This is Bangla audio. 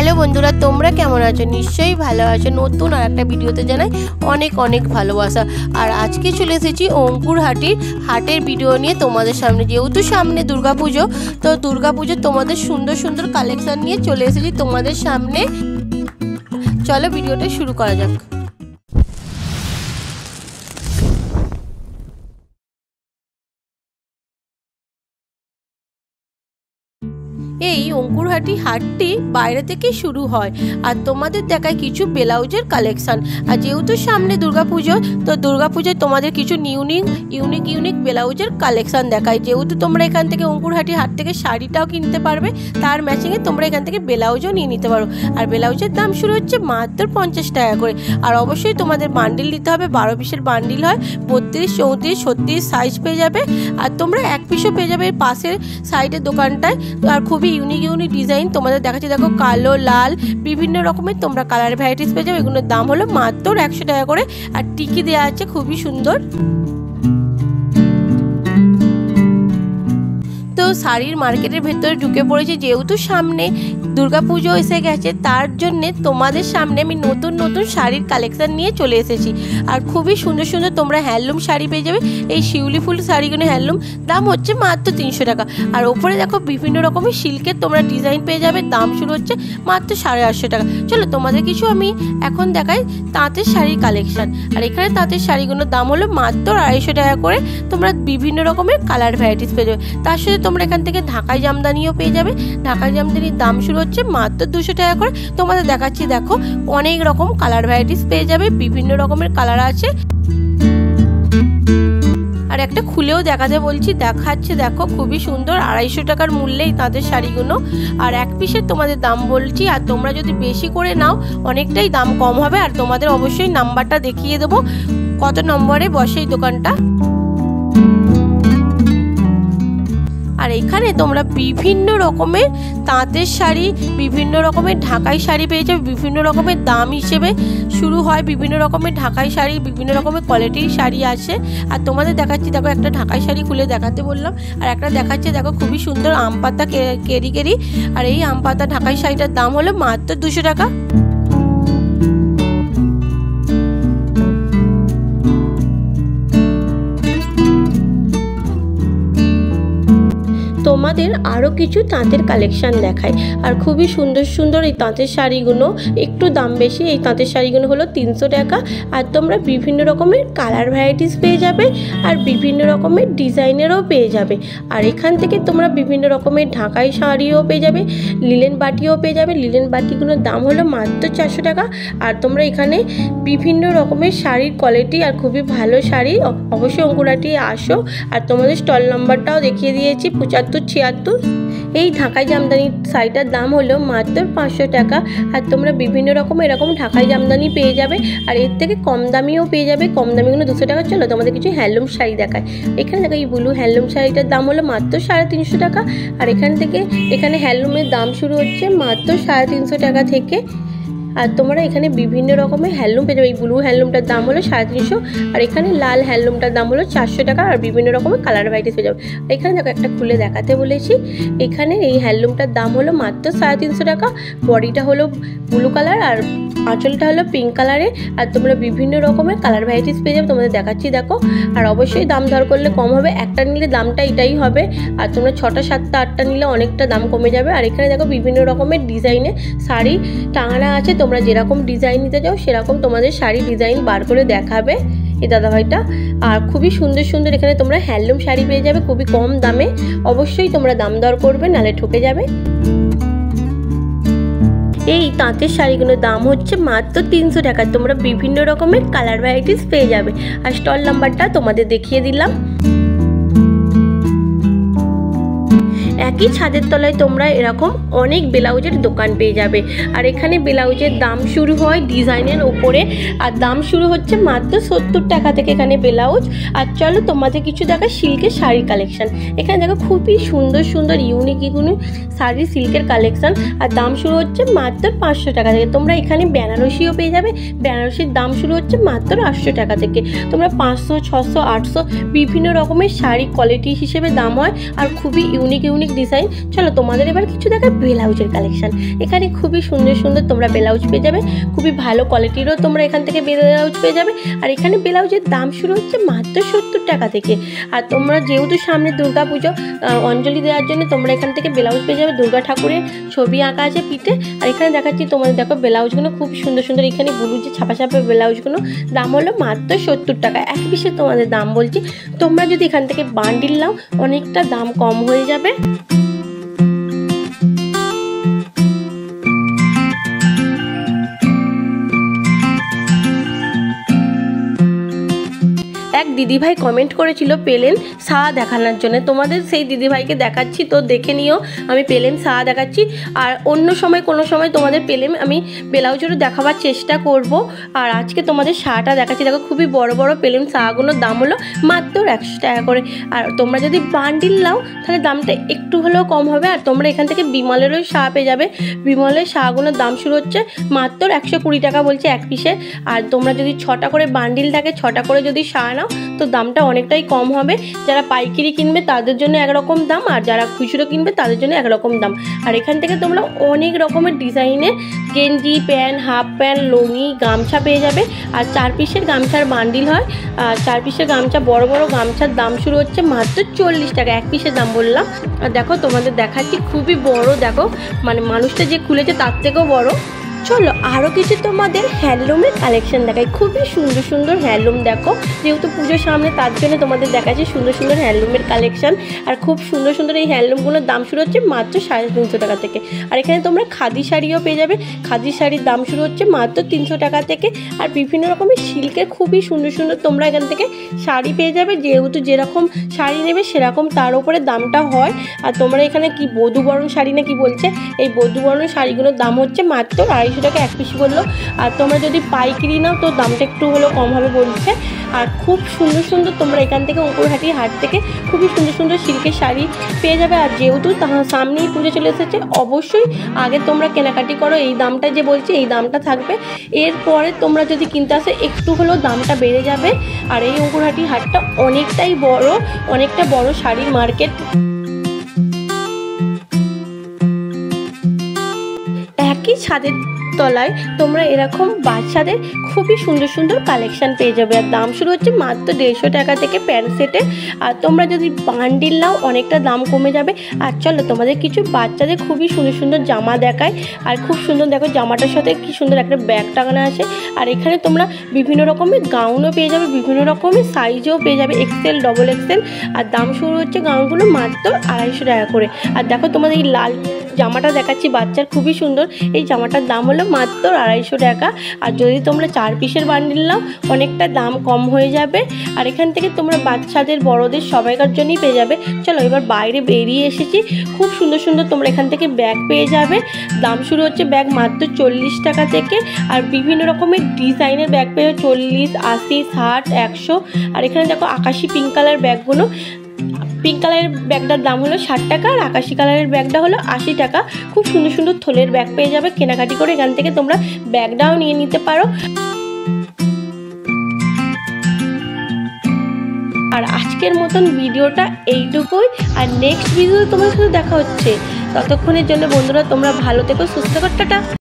হ্যালো বন্ধুরা, তোমরা কেমন আছো? নিশ্চয়ই ভালো আছো। নতুন আর একটা ভিডিওতে জানাই অনেক অনেক ভালোবাসা। আর আজকে চলে এসেছি অঙ্কুর হাটের ভিডিও নিয়ে তোমাদের সামনে। যেহেতু সামনে দুর্গাপুজো, তো দুর্গাপুজো তোমাদের সুন্দর সুন্দর কালেকশন নিয়ে চলে এসেছি তোমাদের সামনে। চলো ভিডিওটা শুরু করা যাক। এই অঙ্কুরহাটি হাটটি বাইরে থেকে শুরু হয় আর তোমাদের দেখায় কিছু ব্লাউজের কালেকশন। আর যেহেতু সামনে দুর্গাপুজো, তো দুর্গাপুজোয় তোমাদের কিছু ইউনিক ব্লাউজের কালেকশন দেখায়। যেহেতু তোমরা এখান থেকে অঙ্কুরহাটি হাট থেকে শাড়িটাও কিনতে পারবে, তার ম্যাচিংয়ে তোমরা এখান থেকে ব্লাউজও নিয়ে নিতে পারো। আর ব্লাউজের দাম শুরু হচ্ছে মাত্র 50 টাকা করে। আর অবশ্যই তোমাদের বান্ডিল নিতে হবে। 12 পিসের বান্ডিল হয়, 32, 34, 36 সাইজ পেয়ে যাবে। আর তোমরা এক পিসও পেয়ে যাবে পাশের সাইডের দোকানটায়। আর খুবই ইউনিক ডিজাইন তোমাদের দেখাচ্ছি। দেখো, কালো, লাল, বিভিন্ন রকমের তোমরা কালার ভ্যারাইটিস পেয়ে যাবে। এগুলোর দাম হলো মাত্র 100 টাকা করে। আর টিকি দেওয়া আছে, খুবই সুন্দর। তো শাড়ির মার্কেটের ভেতরে ঢুকে পড়েছি। যেহেতু সামনে দুর্গাপুজো এসে গেছে, তার জন্যে তোমাদের সামনে আমি নতুন শাড়ির কালেকশন নিয়ে চলে এসেছি। আর খুবই সুন্দর সুন্দর তোমরা হ্যান্ডলুম শাড়ি পেয়ে যাবে। এই শিউলি ফুল শাড়িগুলো হ্যান্ডলুম, দাম হচ্ছে মাত্র 300 টাকা। আর ওপরে দেখো বিভিন্ন রকমের সিল্কের তোমরা ডিজাইন পেয়ে যাবে। দাম শুরু হচ্ছে মাত্র 850 টাকা। চলো তোমাদের কিছু আমি এখন দেখাই তাঁতের শাড়ির কালেকশন। আর এখানে তাঁতের শাড়িগুলোর দাম হলো মাত্র 250 টাকা করে। তোমরা বিভিন্ন রকমের কালার ভ্যারাইটিস পেয়ে যাবে। তার সাথে তোমরা এখান থেকে ঢাকাই জামদানিও পেয়ে যাবে। ঢাকাই জামদানির দাম শুরু হচ্ছে মাত্র 200 টাকা করে। তোমাদের দেখাচ্ছি, দেখো অনেক রকম কালার ভ্যারাইটিস পেয়ে যাবে। বিভিন্ন রকমের কালার আছে। আর একটা খুলেও দেখাতে বলছি, দেখাচ্ছে, দেখো খুবই সুন্দর। 250 টাকার মূল্যেই তাদের শাড়িগুলো। আর এক পিসের তোমাদের দাম বলছি। আর তোমরা যদি বেশি করে নাও অনেকটাই দাম কম হবে। আর তোমাদের অবশ্যই নাম্বারটা দেখিয়ে দেবো, কত নম্বরে বসে এই দোকানটা। আর এখানে তোমরা বিভিন্ন রকমের তাঁতের শাড়ি, বিভিন্ন রকমের ঢাকাই শাড়ি পেয়ে যাবে। বিভিন্ন রকমের দাম হিসেবে শুরু হয়। বিভিন্ন রকমের ঢাকাই শাড়ি, বিভিন্ন রকমের কোয়ালিটির শাড়ি আছে। আর তোমাদের দেখাচ্ছি, দেখো একটা ঢাকাই শাড়ি খুলে দেখাতে বললাম। আর একটা দেখাচ্ছে, দেখো খুবই সুন্দর আম পাতা কেরি। আর এই আম পাতা ঢাকাই শাড়িটার দাম হলো মাত্র 200 টাকা। তোমাদের আরও কিছু তাঁতের কালেকশন দেখায়। আর খুবই সুন্দর সুন্দর এই তাঁতের শাড়িগুলো, একটু দাম বেশি। এই তাঁতের শাড়িগুলো হলো 300 টাকা। আর তোমরা বিভিন্ন রকমের কালার ভ্যারাইটিস পেয়ে যাবে। আর বিভিন্ন রকমের ডিজাইনেরও পেয়ে যাবে। আর এখান থেকে তোমরা বিভিন্ন রকমের ঢাকাই শাড়িও পেয়ে যাবে, লিলেন বাটিও পেয়ে যাবে। লিলেন বাটিগুলোর দাম হলো মাত্র 400 টাকা। আর তোমরা এখানে বিভিন্ন রকমের শাড়ির কোয়ালিটি আর খুবই ভালো শাড়ি। অবশ্যই অঙ্কুরহাটি আসো। আর তোমাদের স্টল নাম্বারটাও দেখিয়ে দিয়েছি, 7576। এই ঢাকাই জামদানি শাড়িটার দাম হলো মাত্র 500 টাকা। আর তোমরা বিভিন্ন রকম এরকম ঢাকাই জামদানি পেয়ে যাবে। আর এর থেকে কম দামিও পেয়ে যাবে। কম দামিগুলো 200 টাকা। চলো তোমাদের কিছু হ্যান্ডলুম শাড়ি দেখায়। এখানে দেখো এই ব্লু হ্যান্ডলুম শাড়িটার দাম হলো মাত্র 350 টাকা। আর এখানে হ্যান্ডলুমের দাম শুরু হচ্ছে মাত্র 350 টাকা থেকে। আর তোমরা এখানে বিভিন্ন রকমের হ্যান্ডলুম পেয়ে যাবে। এই ব্লু হ্যান্ডলুমটার দাম হলো 350। আর এখানে লাল হ্যান্ডলুমটার দাম হলো 400 টাকা। আর বিভিন্ন রকমের কালার ভ্যারাইটিস পেয়ে যাবে। এখানে দেখো একটা খুলে দেখাতে বলেছি। এখানে এই হ্যান্ডলুমটার দাম হলো মাত্র 350 টাকা। বডিটা হলো ব্লু কালার আর আঁচলটা হলো পিঙ্ক কালারে। আর তোমরা বিভিন্ন রকমের কালার ভ্যারাইটিস পেয়ে যাবে। তোমাদের দেখাচ্ছি, দেখো। আর অবশ্যই দাম দর করলে কম হবে। একটা নিলে দামটা এটাই হবে। আর তোমরা 6টা 7টা 8টা নিলে অনেকটা দাম কমে যাবে। আর এখানে দেখো বিভিন্ন রকমের ডিজাইনের শাড়ি টাঙানো আছে। তোমরা যেরকম ডিজাইন নিতে চাও সেরকম তোমাদের শাড়ি ডিজাইন বার করে দেখাবে এই দাদাভাইটা। আর খুবই সুন্দর সুন্দর এখানে তোমরা হ্যান্ডলুম শাড়ি পেয়ে যাবে খুবই কম দামে। অবশ্যই তোমরা দাম দর করবে, নালে ঠকে যাবে। এই তাঁতের শাড়িগুলোর দাম হচ্ছে মাত্র 300 টাকা। তোমরা বিভিন্ন রকমের কালার ভ্যারাইটিস পেয়ে যাবে। আর স্টল নাম্বারটা তোমাদের দেখিয়ে দিলাম। একই ছাদের তলায় তোমরা এরকম অনেক ব্লাউজের দোকান পেয়ে যাবে। আর এখানে ব্লাউজের দাম শুরু হয় ডিজাইনের ওপরে। আর দাম শুরু হচ্ছে মাত্র 70 টাকা থেকে এখানে ব্লাউজ। আর চলো তোমাদের কিছু দেখা সিল্কের শাড়ির কালেকশন। এখানে দেখো খুবই সুন্দর সুন্দর ইউনিক শাড়ি সিল্কের কালেকশন। আর দাম শুরু হচ্ছে মাত্র 500 টাকা থেকে। তোমরা এখানে বেনারসিও পেয়ে যাবে। বেনারসির দাম শুরু হচ্ছে মাত্র 800 টাকা থেকে। তোমরা 500, 600, 800 বিভিন্ন রকমের শাড়ি কোয়ালিটি হিসেবে দাম হয়। আর খুবই ইউনিক ইউনিক ডিজাইন। চলো তোমাদের এবার কিছু দেখায় ব্লাউজের কালেকশন। এখানে খুবই সুন্দর সুন্দর তোমরা ব্লাউজ পেয়ে যাবে, খুবই ভালো কোয়ালিটিরও তোমরা এখান থেকে ব্লাউজ পেয়ে যাবে। আর এখানে ব্লাউজের দাম শুরু হচ্ছে মাত্র 70 টাকা থেকে। আর তোমরা যেহেতু সামনে দুর্গা পুজো অঞ্জলি দেওয়ার জন্য তোমরা এখান থেকে ব্লাউজ পেয়ে যাবে। দুর্গা ঠাকুরের ছবি আঁকা আছে পিঠে। আর এখানে দেখাচ্ছি তোমাদের, দেখো ব্লাউজগুলো খুব সুন্দর সুন্দর। এখানে ব্লু যে ছাপা ছাপা ব্লাউজগুলো দাম হলো মাত্র 70 টাকা। এক পিসে তোমাদের দাম বলছি, তোমরা যদি এখান থেকে বান্ডিল নাও অনেকটা দাম কম হয়ে যাবে। এক দিদিভাই কমেন্ট করেছিল পেলেন সা দেখানোর জন্য, তোমাদের সেই দিদিভাইকে দেখাচ্ছি, তো দেখে নিও। আমি পেলেন সা দেখাচ্ছি, আর অন্য সময় কোনো সময় তোমাদের পেলেন আমি ব্লাউজেরও দেখাবার চেষ্টা করব। আর আজকে তোমাদের শাটা দেখাচ্ছি। দেখো খুবই বড় বড় পেলেন শাগুলোর দাম হলো মাত্র 100 টাকা করে। আর তোমরা যদি বান্ডিল নাও তাহলে দামটা একটু হলেও কম হবে। আর তোমরা এখান থেকে বিমলেরও শা পেয়ে যাবে। বিমলের শাগুলোর দাম শুরু হচ্ছে মাত্র 120 টাকা বলছে এক পিসে। আর তোমরা যদি 6টা করে বান্ডিল থাকে, 6টা করে যদি শা নাও তো দামটা অনেকটাই কম হবে। যারা পাইকারি কিনবে তাদের জন্য একরকম দাম, আর যারা খুচরো কিনবে তাদের জন্য একরকম দাম। আর এখান থেকে তোমরা অনেক রকমের ডিজাইনের গেঞ্জি, প্যান্ট, হাফ প্যান্ট, লুঙ্গি, গামছা পেয়ে যাবে। আর 4 পিসের গামছার বান্ডিল হয়। আর 4 পিসের গামছা, বড় বড় গামছার দাম শুরু হচ্ছে মাত্র 40 টাকা। এক পিসের দাম বললাম। আর দেখো তোমাদের দেখাচ্ছি খুবই বড়, দেখো মানে মানুষটা যে খুলেছে তার থেকেও বড়। চলো আরও কিছু তোমাদের হ্যান্ডলুমের কালেকশন দেখাই। খুবই সুন্দর সুন্দর হ্যান্ডলুম। দেখো যেহেতু পুজোর সামনে তার জন্য তোমাদের দেখাচ্ছি সুন্দর সুন্দর হ্যান্ডলুমের কালেকশন। আর খুব সুন্দর সুন্দর এই হ্যান্ডলুমগুলোর দাম শুরু হচ্ছে মাত্র 350 টাকা থেকে। আর এখানে তোমরা খাদি শাড়িও পেয়ে যাবে। খাদি শাড়ির দাম শুরু হচ্ছে মাত্র 300 টাকা থেকে। আর বিভিন্ন রকমের সিল্কের খুবই সুন্দর সুন্দর তোমরা এখান থেকে শাড়ি পেয়ে যাবে। যেহেতু যেরকম শাড়ি নেবে সেরকম তার উপরে দামটা হয়। আর তোমরা এখানে কি বধূবরণ শাড়ি না কি বলছে, এই বধূবরণ শাড়িগুলোর দাম হচ্ছে মাত্র 250 টাকা এক পিস বললো। আর তোমরা যদি পাইকারি নাও তো দামটা একটু হলেও কম হবে বলছে। আর খুব সুন্দর সুন্দর তোমরা এখান থেকে অঙ্কুরহাটির হাট থেকে খুবই সুন্দর সুন্দর সিল্কের শাড়ি পেয়ে যাবে। আর যেহেতু সামনেই পুজো চলে এসেছে, অবশ্যই আগে তোমরা কেনাকাটি করো। এই দামটা যে বলছি এই দামটা থাকবে। এরপরে তোমরা যদি কিনতে আসে একটু হলেও দামটা বেড়ে যাবে। আর এই অঙ্কুরহাটির হাটটা অনেকটাই বড়, অনেকটা বড় শাড়ির মার্কেট। একই ছাদের তলায় তোমরা এরকম বাচ্চাদের খুবই সুন্দর সুন্দর কালেকশন পেয়ে যাবে। আর দাম শুরু হচ্ছে মাত্র 150 টাকা থেকে প্যান্ট সেটে। আর তোমরা যদি বান্ডিল নাও অনেকটা দাম কমে যাবে। আর চলো তোমাদের কিছু বাচ্চাদের খুবই সুন্দর সুন্দর জামা দেখায়। আর খুব সুন্দর দেখো জামাটার সাথে কি সুন্দর একটা ব্যাগ টাঙানো আছে। আর এখানে তোমরা বিভিন্ন রকমের গাউনও পেয়ে যাবে, বিভিন্ন রকমের সাইজও পেয়ে যাবে, এক্সেল, ডবল এক্সেল। আর দাম শুরু হচ্ছে গাউনগুলো মাত্র 250 টাকা করে। আর দেখো তোমাদের এই লাল জামাটা দেখাচ্ছি বাচ্চার, খুবই সুন্দর। এই জামাটার দাম হলো মাত্র 250 টাকা। আর যদি তোমরা 4 পিসের বান্ডিল নাও অনেকটা দাম কম হয়ে যাবে। আর এখান থেকে তোমরা বাচ্চাদের, বড়দের সবাইকার জন্যই পেয়ে যাবে। চলো এবার বাইরে বেরিয়ে এসেছি। খুব সুন্দর সুন্দর তোমরা এখান থেকে ব্যাগ পেয়ে যাবে। দাম শুরু হচ্ছে ব্যাগ মাত্র 40 টাকা থেকে। আর বিভিন্ন রকমের ডিজাইনের ব্যাগ পেয়ে 40, 80, 60, 100। আর এখানে দেখো আকাশি পিঙ্ক কালার ব্যাগগুলো, পিঙ্ক কালারের ব্যাগটার দাম হলো 60 টাকা। আর আকাশি কালারের ব্যাগটা হলো 80 টাকা। খুব সুন্দর সুন্দর থলের ব্যাগ পেয়ে যাবে। কেনাকাটি করে এখান থেকে তোমরা ব্যাগটাও নিয়ে নিতে পারো। আর আজকের মতন ভিডিওটা এইটুকুই। আর নেক্সট ভিডিও তোমার সাথে দেখা হচ্ছে। ততক্ষণের জন্য বন্ধুরা তোমরা ভালো থেকো, সুস্থ থেকো, টাটা।